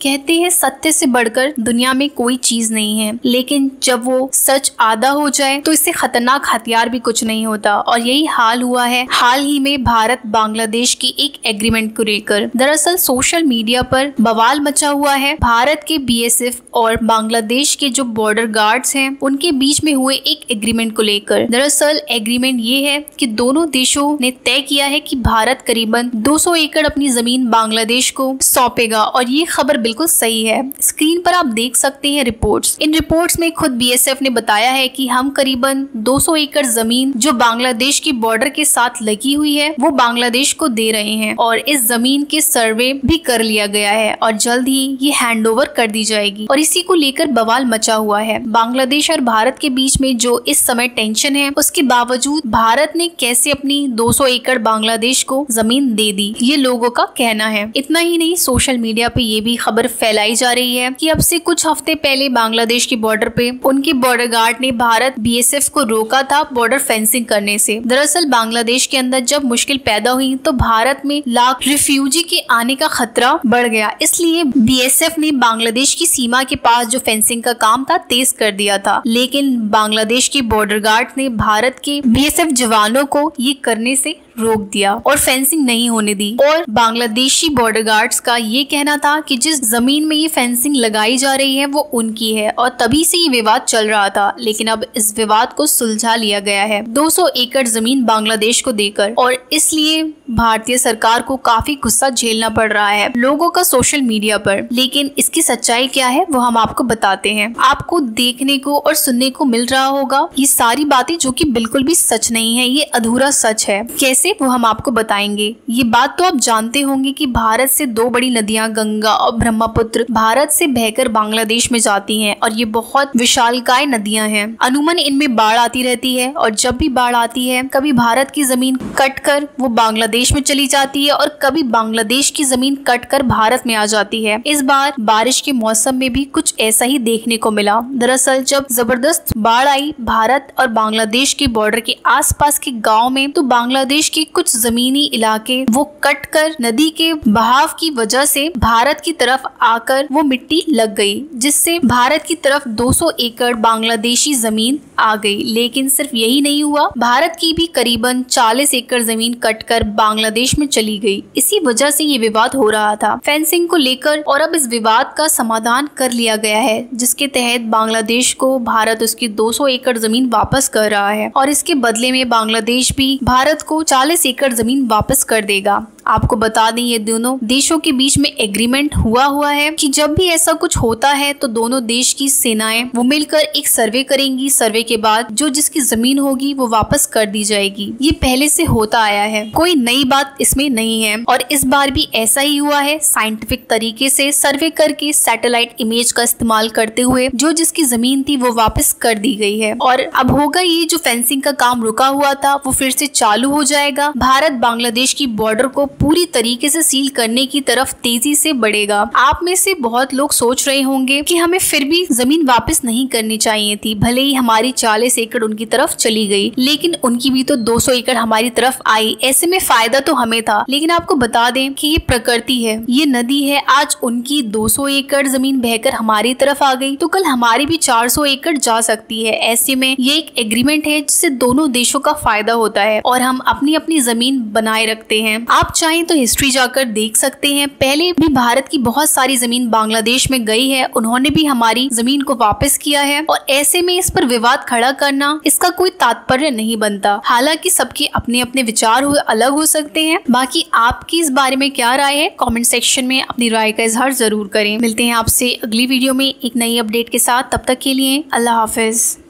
कहते हैं सत्य से बढ़कर दुनिया में कोई चीज नहीं है, लेकिन जब वो सच आधा हो जाए तो इससे खतरनाक हथियार भी कुछ नहीं होता। और यही हाल हुआ है हाल ही में भारत बांग्लादेश की एक एग्रीमेंट को लेकर। दरअसल सोशल मीडिया पर बवाल मचा हुआ है। भारत के बीएसएफ और बांग्लादेश के जो बॉर्डर गार्ड्स हैं उनके बीच में हुए एक एग्रीमेंट को लेकर। दरअसल एग्रीमेंट ये है कि दोनों देशों ने तय किया है कि भारत करीबन 200 एकड़ अपनी जमीन बांग्लादेश को सौंपेगा, और ये खबर बिल्कुल सही है। स्क्रीन पर आप देख सकते हैं रिपोर्ट्स। इन रिपोर्ट्स में खुद बीएसएफ ने बताया है कि हम करीबन 200 एकड़ जमीन जो बांग्लादेश की बॉर्डर के साथ लगी हुई है वो बांग्लादेश को दे रहे हैं, और इस जमीन के सर्वे भी कर लिया गया है और जल्द ही ये हैंडओवर कर दी जाएगी। और इसी को लेकर बवाल मचा हुआ है। बांग्लादेश और भारत के बीच में जो इस समय टेंशन है, उसके बावजूद भारत ने कैसे अपनी 200 एकड़ बांग्लादेश को जमीन दे दी, ये लोगों का कहना है। इतना ही नहीं, सोशल मीडिया पे ये भी खबर फैलाई जा रही है कि अब से कुछ हफ्ते पहले बांग्लादेश की बॉर्डर पे उनके बॉर्डर गार्ड ने भारत बीएसएफ को रोका था बॉर्डर फेंसिंग करने से। दरअसल बांग्लादेश के अंदर जब मुश्किल पैदा हुई तो भारत में लाख रिफ्यूजी के आने का खतरा बढ़ गया, इसलिए बीएसएफ ने बांग्लादेश की सीमा के पास जो फेंसिंग का काम था तेज कर दिया था। लेकिन बांग्लादेश के बॉर्डर गार्ड ने भारत के बीएसएफ जवानों को ये करने से रोक दिया और फेंसिंग नहीं होने दी। और बांग्लादेशी बॉर्डर गार्ड्स का ये कहना था कि जिस जमीन में ये फेंसिंग लगाई जा रही है वो उनकी है, और तभी से ये विवाद चल रहा था। लेकिन अब इस विवाद को सुलझा लिया गया है 200 एकड़ जमीन बांग्लादेश को देकर, और इसलिए भारतीय सरकार को काफी गुस्सा झेलना पड़ रहा है लोगों का सोशल मीडिया पर। लेकिन इसकी सच्चाई क्या है वो हम आपको बताते हैं। आपको देखने को और सुनने को मिल रहा होगा ये सारी बातें जो कि बिल्कुल भी सच नहीं है, ये अधूरा सच है। कैसे वो हम आपको बताएंगे। ये बात तो आप जानते होंगे कि भारत से दो बड़ी नदियां गंगा और ब्रह्मपुत्र भारत से बहकर बांग्लादेश में जाती हैं, और ये बहुत विशालकाय नदियां हैं। अमूमन इनमें बाढ़ आती रहती है, और जब भी बाढ़ आती है कभी भारत की जमीन कटकर वो बांग्लादेश में चली जाती है, और कभी बांग्लादेश की जमीन कटकर भारत में आ जाती है। इस बार बारिश के मौसम में भी कुछ ऐसा ही देखने को मिला। दरअसल जब जबरदस्त बाढ़ आई भारत और बांग्लादेश के बॉर्डर के आसपास के गाँव में, तो बांग्लादेश के कुछ जमीनी इलाके वो कटकर नदी के बहाव की वजह से भारत की तरफ आकर वो मिट्टी लग गई, जिससे भारत की तरफ 200 एकड़ बांग्लादेशी जमीन आ गई। लेकिन सिर्फ यही नहीं हुआ, भारत की भी करीबन 40 एकड़ जमीन कटकर बांग्लादेश में चली गई। इसी वजह से ये विवाद हो रहा था फेंसिंग को लेकर, और अब इस विवाद का समाधान कर लिया गया है, जिसके तहत बांग्लादेश को भारत उसकी 200 एकड़ जमीन वापस कर रहा है, और इसके बदले में बांग्लादेश भी भारत को 40 एकड़ जमीन वापस कर देगा। आपको बता दें ये दोनों देशों के बीच में एग्रीमेंट हुआ है कि जब भी ऐसा कुछ होता है तो दोनों देश की सेनाएं वो मिलकर एक सर्वे करेंगी। सर्वे के बाद जो जिसकी जमीन होगी वो वापस कर दी जाएगी। ये पहले से होता आया है, कोई नई बात इसमें नहीं है, और इस बार भी ऐसा ही हुआ है। साइंटिफिक तरीके से सर्वे करके सैटेलाइट इमेज का इस्तेमाल करते हुए जो जिसकी जमीन थी वो वापस कर दी गई है। और अब होगा ये जो फेंसिंग का काम रुका हुआ था वो फिर से चालू हो जाएगा। भारत बांग्लादेश की बॉर्डर को पूरी तरीके से सील करने की तरफ तेजी से बढ़ेगा। आप में से बहुत लोग सोच रहे होंगे कि हमें फिर भी जमीन वापस नहीं करनी चाहिए थी, भले ही हमारी 40 एकड़ उनकी तरफ चली गई, लेकिन उनकी भी तो 200 एकड़ हमारी तरफ आई। ऐसे में फायदा तो हमें था। लेकिन आपको बता दें कि ये प्रकृति है, ये नदी है। आज उनकी 200 एकड़ जमीन बहकर हमारी तरफ आ गई तो कल हमारी भी 400 एकड़ जा सकती है। ऐसे में ये एक एग्रीमेंट है जिससे दोनों देशों का फायदा होता है, और हम अपनी अपनी जमीन बनाए रखते हैं। आप चाहें तो हिस्ट्री जाकर देख सकते हैं, पहले भी भारत की बहुत सारी जमीन बांग्लादेश में गई है, उन्होंने भी हमारी जमीन को वापस किया है। और ऐसे में इस पर विवाद खड़ा करना इसका कोई तात्पर्य नहीं बनता। हालांकि सबके अपने अपने विचार अलग हो सकते हैं। बाकी आपकी इस बारे में क्या राय है, कमेंट सेक्शन में अपनी राय का इजहार जरूर करें। मिलते हैं आपसे अगली वीडियो में एक नई अपडेट के साथ। तब तक के लिए अल्लाह हाफिज।